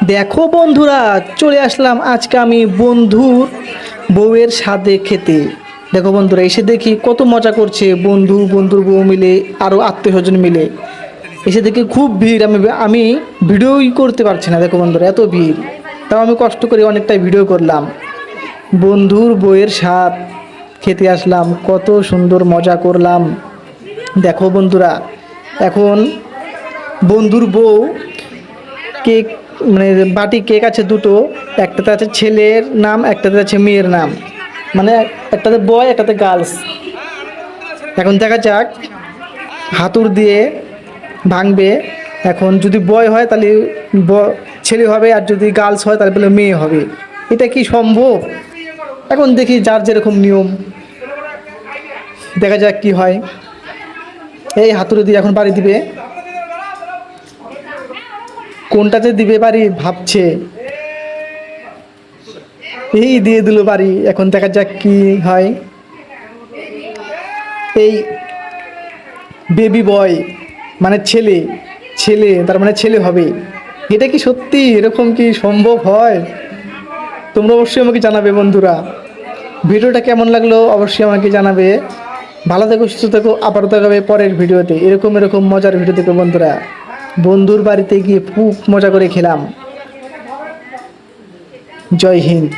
দেখো বন্ধুরা, চলে আসলাম আজকে আমি বন্ধুর বউয়ের সাথে খেতে। দেখো বন্ধুরা, এসে দেখি কত মজা করছে বন্ধুর বউ মিলে, আরও আত্মীয় স্বজন মিলে। এসে দেখি খুব ভিড়, আমি ভিডিওই করতে পারছি না। দেখো বন্ধুরা, এত ভিড়, তাও আমি কষ্ট করে অনেকটাই ভিডিও করলাম। বন্ধুর বউয়ের স্বাদ খেতে আসলাম, কত সুন্দর মজা করলাম। দেখো বন্ধুরা, এখন বন্ধুর বউ কেক, মানে বাটি কেক আছে দুটো, একটাতে আছে ছেলের নাম, একটাতে আছে মেয়ের নাম, মানে একটাতে বয় একটাতে গার্লস। এখন দেখা যাক হাতুড় দিয়ে ভাঙবে। এখন যদি বয় হয় তাহলে ছেলে হবে, আর যদি গার্লস হয় তাহলে বলে মেয়ে হবে। এটা কি সম্ভব? এখন দেখি যার যেরকম নিয়ম, দেখা যাক কি হয়। এই হাতুড়ি দিয়ে এখন বাড়ি দিবে, কোনটাতে দিবে বাড়ি ভাবছে। এই দিয়ে দিল বাড়ি, এখন দেখা যাক কি হয়। এই বেবি বয় মানে ছেলে, ছেলে তার মানে ছেলে হবে। এটা কি সত্যি? এরকম কি সম্ভব হয়? তোমরা অবশ্যই আমাকে জানাবে বন্ধুরা। ভিডিওটা কেমন লাগলো অবশ্যই আমাকে জানাবে। ভালো থেকো, সুস্থ থেকো, আবারও দেখাবে পরের ভিডিওতে। এরকম মজার ভিডিও দেখো বন্ধুরা। বন্ধুর বাড়িতে গিয়ে খুব মজা করে খেলাম। জয় হিন্দ।